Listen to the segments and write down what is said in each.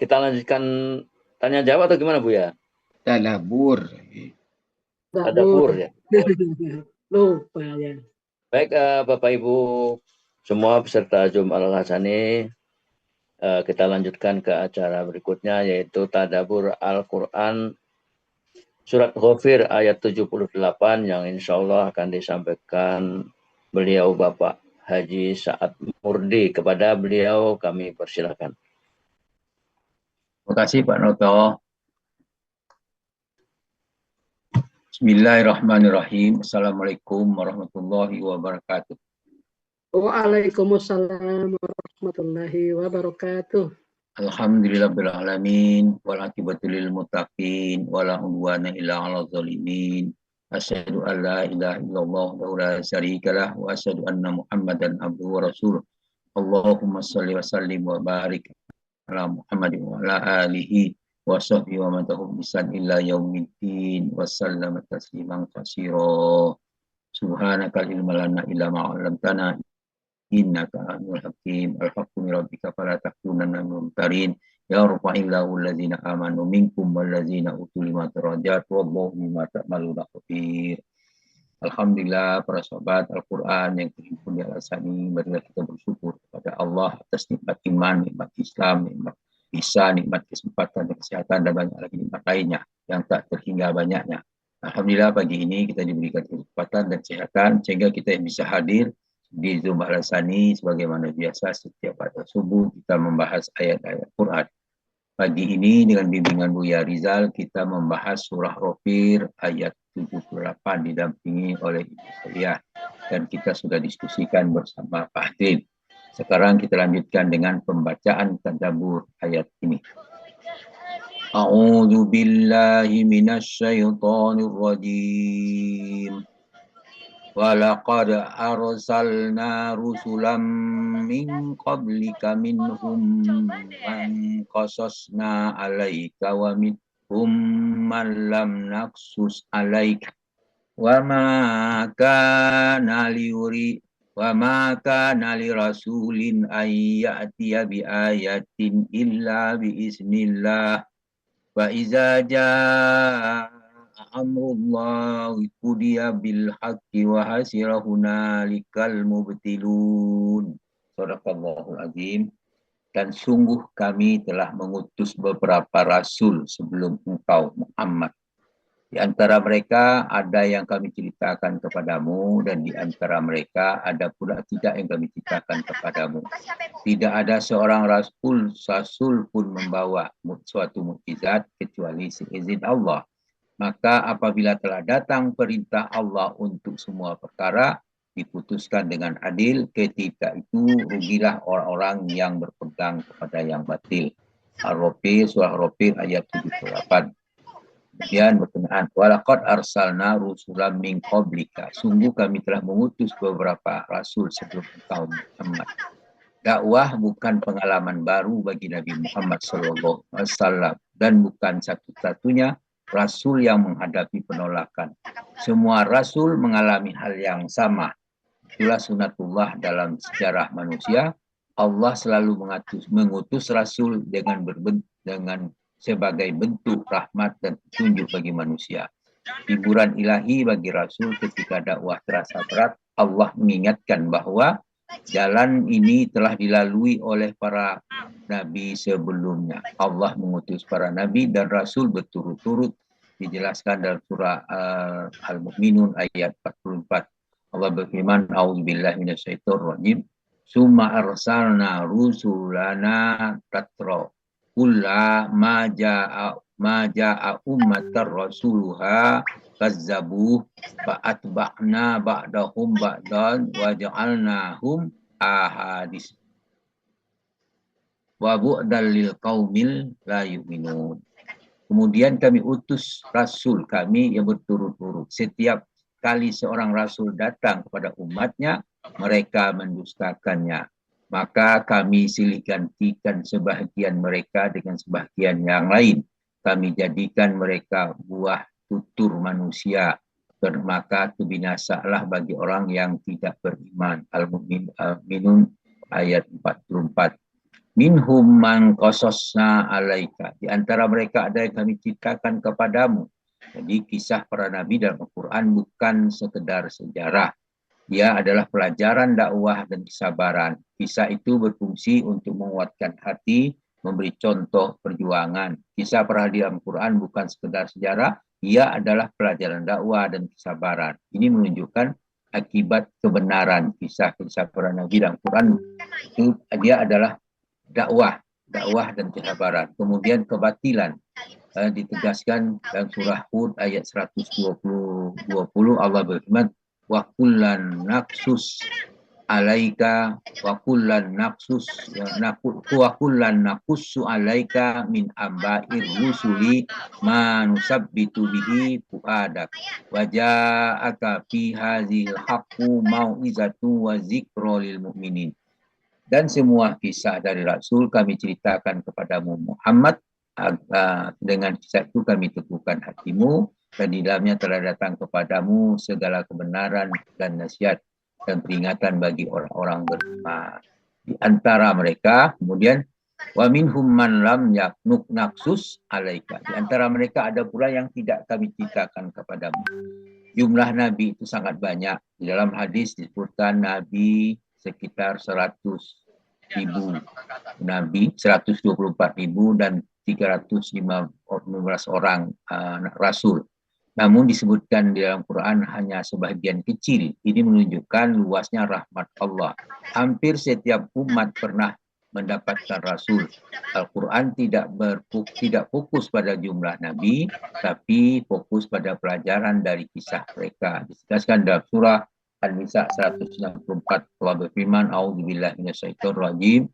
Kita lanjutkan tanya jawab atau gimana Bu ya? Tadabur. Tadabur ya. Lupa ya. Baik Bapak Ibu semua peserta Zoom Al-Hasani, kita lanjutkan ke acara berikutnya yaitu Tadabur Al-Quran Surat Ghafir ayat 78 yang insya Allah akan disampaikan beliau Bapak Haji Sa'ad Murdi. Kepada beliau kami persilakan. Terima kasih Pak Noto. Bismillahirrahmanirrahim. Assalamualaikum warahmatullahi wabarakatuh. Waalaikumsalam warahmatullahi wabarakatuh. Alhamdulillahirrahmanirrahim. Wal'aqibatu lil muttaqin. Wala udwana illa 'alal zalimin. Asyhadu an la ilaha illallah wa la syarikalah wa asyhadu anna Muhammadan abduhu wa rasuluh. Allahumma shalli wa sallim wa barik ala Muhammadin wa ala alihi wa sahbihi wa man tabi'ahum bi ihsan ila yaumiddin wa sallama tasliman katsira. Subhanaka la ilma lana illa ma 'allamtana innaka antal hakim. Al-haqqu min rabbika fala takunanna minal mumtarin. Ya rafa'illahu allazina amanu minkum wallazina utul ilma darajat wallahu bima ta'maluna khabir. Alhamdulillah para sahabat Al-Quran yang terhimpun di Al-Hasani, marilah kita bersyukur kepada Allah atas nikmat iman, nikmat Islam, nikmat bisa, nikmat kesempatan dan kesehatan, dan banyak lagi nikmat lainnya yang tak terhingga banyaknya. Alhamdulillah pagi ini kita diberikan kesempatan dan kesehatan sehingga kita bisa hadir di Zoom Al-Hasani sebagaimana biasa setiap pada subuh kita membahas ayat-ayat Quran. Pagi ini dengan bimbingan Buya Rizal kita membahas surah Ghafir ayat 78 didampingi oleh Ibu Kuliah dan kita sudah diskusikan bersama Pak Hadin. Sekarang kita lanjutkan dengan pembacaan tadabbur ayat ini. A'udzu billahi minasyaitonir rajim. Walaqad arsalna rusulam min qablika minhum man qasasna alaika wa minhum man lam naqsus alaika wa ma kana li rasulin ay ya'tiya bi ayatin illa bi iznillah wa iza jaa amrullah qudiya bil haqqi wa hasira hunalikal mubtilun. Shadaqallahul azim. Dan sungguh kami telah mengutus beberapa rasul sebelum engkau Muhammad. Di antara mereka ada yang kami ceritakan kepadamu dan di antara mereka ada pula tidak yang kami ceritakan kepadamu. Tidak ada seorang rasul pun membawa suatu mukjizat kecuali seizin Allah. Maka apabila telah datang perintah Allah untuk semua perkara, diputuskan dengan adil, ketika itu rugilah orang-orang yang berpegang kepada yang batil. Ar-Ghafir, surah Ghafir ayat 78. Kemudian berkenaan, walaqad arsalna rusulan min qablika. Sungguh kami telah mengutus beberapa rasul sebelum engkau Muhammad. Dakwah bukan pengalaman baru bagi Nabi Muhammad SAW dan bukan satu-satunya rasul yang menghadapi penolakan. Semua rasul mengalami hal yang sama. Itulah sunatullah dalam sejarah manusia. Allah selalu mengutus rasul dengan sebagai bentuk rahmat dan petunjuk bagi manusia. Hiburan ilahi bagi rasul ketika dakwah terasa berat. Allah mengingatkan bahwa jalan ini telah dilalui oleh para nabi sebelumnya. Allah mengutus para nabi dan rasul berturut-turut, dijelaskan dalam surah Al-Mu'minun ayat 44. Allah berfirman, A'udzubillahi minasyaitonirrajim. Summa arsalna rusulana tatra. Kulla ma ja'a ummatar rasuluha kazzabu fa'atba'na ba'dahum ba'dan wa ja'alnahum ahadis wa bu'dal lil qaumil la yu'minun. Kemudian kami utus rasul kami yang berturut-turut. Setiap kali seorang rasul datang kepada umatnya, mereka mendustakannya. Maka kami silih gantikan sebahagian mereka dengan sebahagian yang lain. Kami jadikan mereka buah tutur manusia. Maka kebinasalah bagi orang yang tidak beriman. Al-Mu'minun ayat 44. Minhum man qasasna alaika. Di antara mereka ada yang kami ceritakan kepadamu. Jadi kisah para nabi dalam Al-Quran bukan sekedar sejarah. Dia adalah pelajaran dakwah dan kesabaran. Kisah itu berfungsi untuk menguatkan hati, memberi contoh perjuangan. Kisah para nabi dalam Al-Quran bukan sekedar sejarah, ia adalah pelajaran dakwah dan kesabaran. Ini menunjukkan akibat kebenaran kisah-kisah para nabi dalam Al-Quran. Itu dia adalah dakwah dan kesabaran. Kemudian kebatilan ditegaskan dalam surah Hud ayat 120 Allah berfirman wa kullan naqsus alaika wa kullan naqussu alaika min amba'ir rusuli ma nusabbitu bihi fuadak wa ja'aka fi hadzal haqqu mau'izatu wa dzikra lil mu'minin. Dan semua kisah dari Rasul kami ceritakan kepadamu Muhammad. Dengan kisah itu kami teguhkan hatimu dan di dalamnya telah datang kepadamu segala kebenaran dan nasihat dan peringatan bagi orang-orang beriman. Di antara mereka kemudian wa minhum man lam yaknuk naqsus alaika. Di antara mereka ada pula yang tidak kami ceritakan kepadamu. Jumlah nabi itu sangat banyak. Di dalam hadis disebutkan nabi sekitar 100.000 nabi, 124.000 dan 315 orang rasul. Namun disebutkan di dalam Quran hanya sebagian kecil. Ini menunjukkan luasnya rahmat Allah. Hampir setiap umat pernah mendapatkan rasul. Al-Quran tidak fokus pada jumlah nabi, tapi fokus pada pelajaran dari kisah mereka. Dijelaskan dalam surah An-Nisa 164 Allah berfirman, A'udzubillahi minasyaitonirrajim.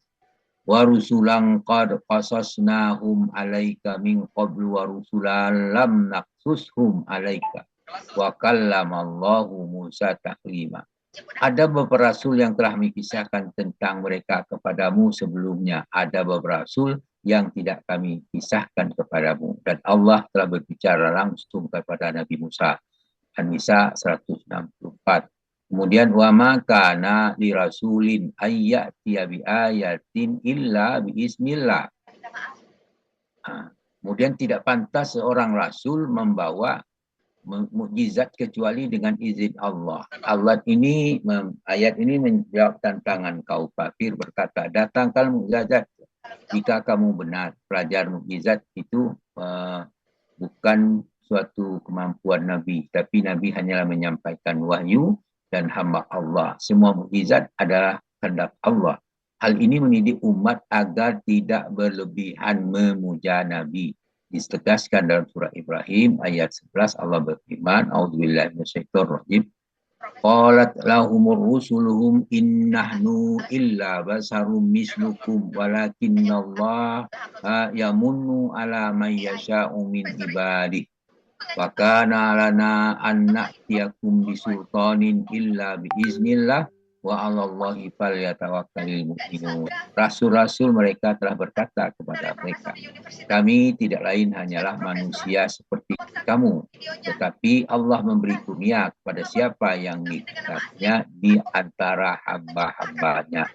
Wa rusulan qad qasasnahum alaika min qablu wa rusulan lam naqsushum alaika wa kallamallahu Musa taklima. Ada beberapa rasul yang telah mengisahkan tentang mereka kepadamu sebelumnya. Ada beberapa rasul yang tidak kami kisahkan kepadamu. Dan Allah telah berbicara langsung kepada Nabi Musa. An-Nisa 164. Kemudian wa ma kana li rasulin ayyatiya bi ayatin illa bi ismillah. Kemudian tidak pantas seorang rasul membawa mukjizat kecuali dengan izin Allah. Ayat ini menjawab tantangan kaum kafir berkata, datangkan mukjizat jika kamu benar. Pelajar mukjizat itu bukan suatu kemampuan Nabi, tapi Nabi hanyalah menyampaikan wahyu dan hamba Allah. Semua mukjizat adalah kehendak Allah. Hal ini mendidik umat agar tidak berlebihan memuja Nabi. Ditegaskan dalam surah Ibrahim ayat 11 Allah berfirman, A'udzubillahi minasyaitonirrajim. Qalat lahumur rusuluhum innahnu illa basarum mislukum walakinnallaha yamunnu ala man yasha'u min ibadihi. Wa kana lana an na'tiyakum bisultanin illa biiznillah wa 'alallahi falyatawakkalul mu'minun. Rasul-rasul mereka telah berkata kepada mereka, kami tidak lain hanyalah manusia seperti kamu, tetapi Allah memberi kurnia kepada siapa yang dikehendaknya di antara hamba-hambanya.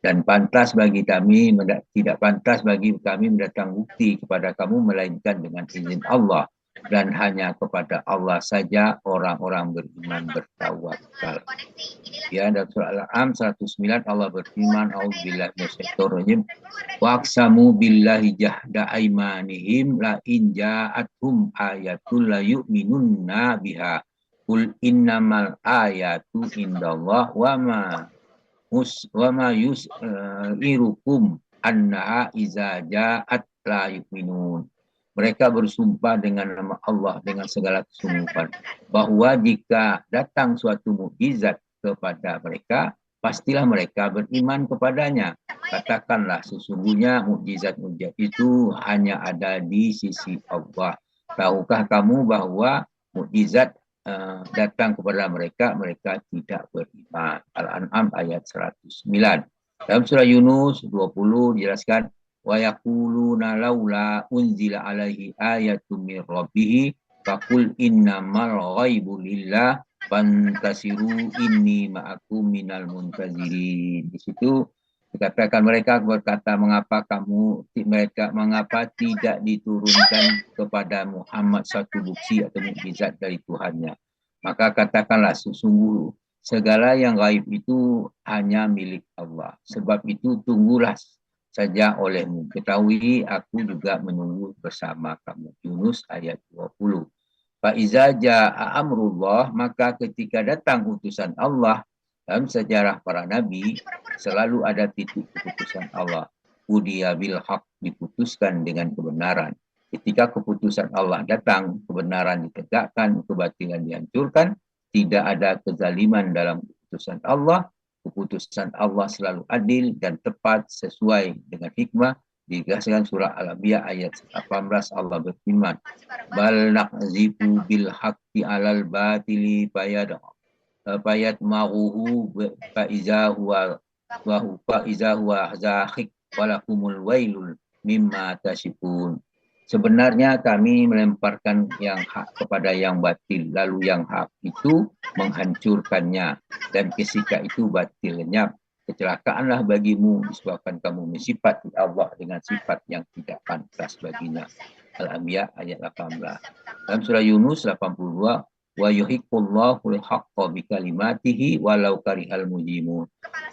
Dan tidak pantas bagi kami mendatang bukti kepada kamu melainkan dengan izin Allah. Dan hanya kepada Allah saja orang-orang beriman bertawakal. Ya, dalam surah Al-An'am 109 Allah berfirman, A'udzubillahi minasyaitonirrajim. Wa aqsamu billahi jahda aimanihim la in ja'atuhum ayatul la yu'minunna biha. Qul innamal ayatu indallah wa ma yus'irukum annaha iza ja'at la yu'minun. Mereka bersumpah dengan nama Allah dengan segala kesungguhan bahwa jika datang suatu mukjizat kepada mereka, pastilah mereka beriman kepadanya. Katakanlah sesungguhnya mukjizat-mukjizat itu hanya ada di sisi Allah. Tahukah kamu bahwa mukjizat datang kepada mereka, mereka tidak beriman. Al-An'am ayat 109. Dalam surah Yunus 20 dijelaskan, wa yaquluna laula unzila alaihi ayatun min rabbih faqul innamal ghaibu lillah fantasiru inni ma'akum minal muntazirin. Di situ Dikatakan mereka berkata, mengapa tidak diturunkan kepada Muhammad satu bukti atau mukjizat dari Tuhannya. Maka katakanlah, sesungguh segala yang gaib itu hanya milik Allah. Sebab itu tunggulah saja olehmu. Ketahui aku juga menunggu bersama kamu. Yunus ayat 20. Fa'iza ja'a amrullah, maka ketika datang utusan Allah, dalam sejarah para nabi selalu ada titik keputusan Allah. Udiya bil haq, diputuskan dengan kebenaran. Ketika keputusan Allah datang, kebenaran ditegakkan, kebatilan dihancurkan, tidak ada kezaliman dalam keputusan Allah. Keputusan Allah selalu adil dan tepat sesuai dengan hikmah. Dijelaskan surah Al-Anbiya ayat 18, Allah berfirman, bal naqzifu bil haqqi alal batili fayat ma'uhu fa'iza huwa zahiq walakumul wailul mimma tasifun. Sebenarnya kami melemparkan yang hak kepada yang batil, lalu yang hak itu menghancurkannya, dan ketika itu batil lenyap. Kecelakaanlah bagimu disebabkan kamu mensifati Allah dengan sifat yang tidak pantas baginya. Al-Anbiya ayat 18. Dalam surah Yunus 82, wa yuhiqqullahu al-haqqa bi kalimatihi walau karihal mujrimun.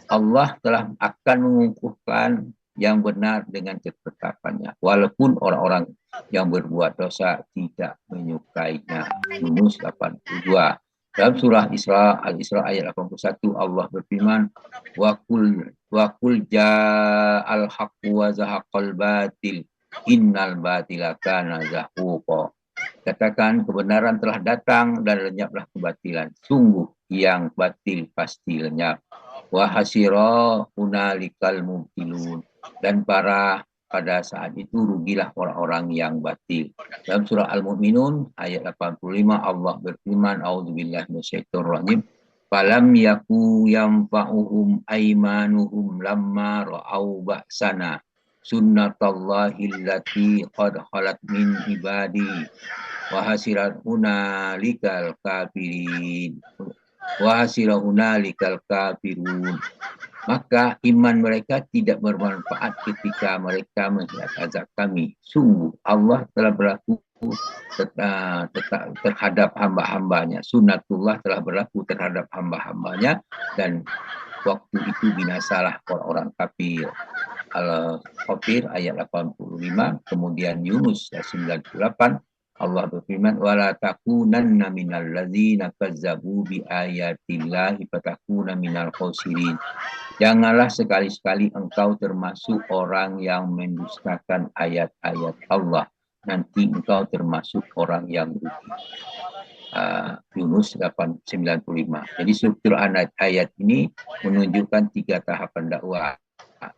Allah telah akan mengukuhkan yang benar dengan ketetapannya, walaupun orang-orang yang berbuat dosa tidak menyukainya. Yunus 82. Dalam surah Al-Isra ayat 81, Allah berfirman, wa qul ja'al haqqu wa zahaqal batil innal batila kana zahuqa. Katakan, kebenaran telah datang dan lenyaplah kebatilan. Sungguh yang batil pasti lenyap. Wa hasira hunalikal mubtilun. Dan pada saat itu rugilah orang-orang yang batil. Dalam surah Al-Mu'minun ayat 85, Allah berfirman, a'udzubillahi minasyaitonir rajim, falam yaku yanfa'uhum aymanuhum lamma ra'au ba'sana sunnatallahi allati qad khalat min ibadi wa hasirat hunalikal kafirin wa hasirat hunalikal kafirun. Maka iman mereka tidak bermanfaat ketika mereka melihat azab kami. Sungguh Allah telah berlaku terhadap hamba-hambanya. Sunnatullah telah berlaku terhadap hamba-hambanya, dan waktu itu binasalah orang-orang kafir. Al-Kafir ayat 85. Kemudian Yunus 98. Allah berfirman, wala takunanna minal ladzina kazzabu bi ayatillahi fatakuna minal khosirin. Janganlah sekali-sekali engkau termasuk orang yang mendustakan ayat-ayat Allah. Nanti engkau termasuk orang yang rugi. Yunus 95. Jadi struktur ayat ini menunjukkan 3 tahapan dakwah,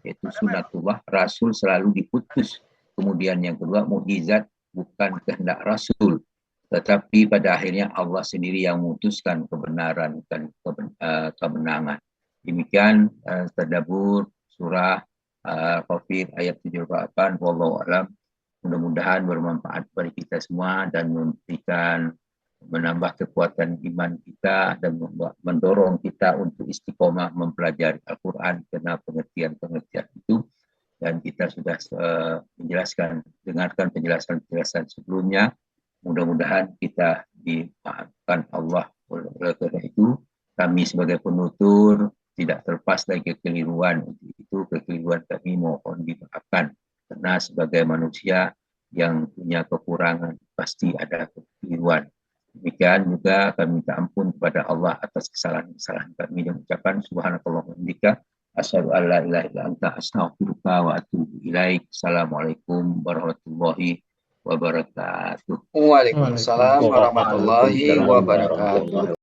yaitu sunnatullah, Rasul selalu diputus. Kemudian yang kedua, mukjizat, bukan kehendak Rasul, tetapi pada akhirnya Allah sendiri yang memutuskan kebenaran dan kemenangan. Demikian tadabbur surah Al-Kafir ayat 78. Wallahu a'lam. Mudah-mudahan bermanfaat bagi kita semua dan menambah kekuatan iman kita dan mendorong kita untuk istiqomah mempelajari Al-Quran karena pengertian-pengertian itu. Dan kita sudah dengarkan penjelasan sebelumnya. Mudah-mudahan kita dimaafkan Allah. Oleh karena itu, kami sebagai penutur tidak terlepas dari kekeliruan. Untuk itu, kekeliruan kami mohon dimaafkan. Karena sebagai manusia yang punya kekurangan, pasti ada kekeliruan. Demikian juga kami minta ampun kepada Allah atas kesalahan-kesalahan kami dan ucapan subhanallah wa bihamdika asyhadu an la ilaha illa anta astaghfiruka wa atubu ilaik. Assalamualaikum warahmatullahi wabarakatuh. Waalaikumsalam warahmatullahi wabarakatuh.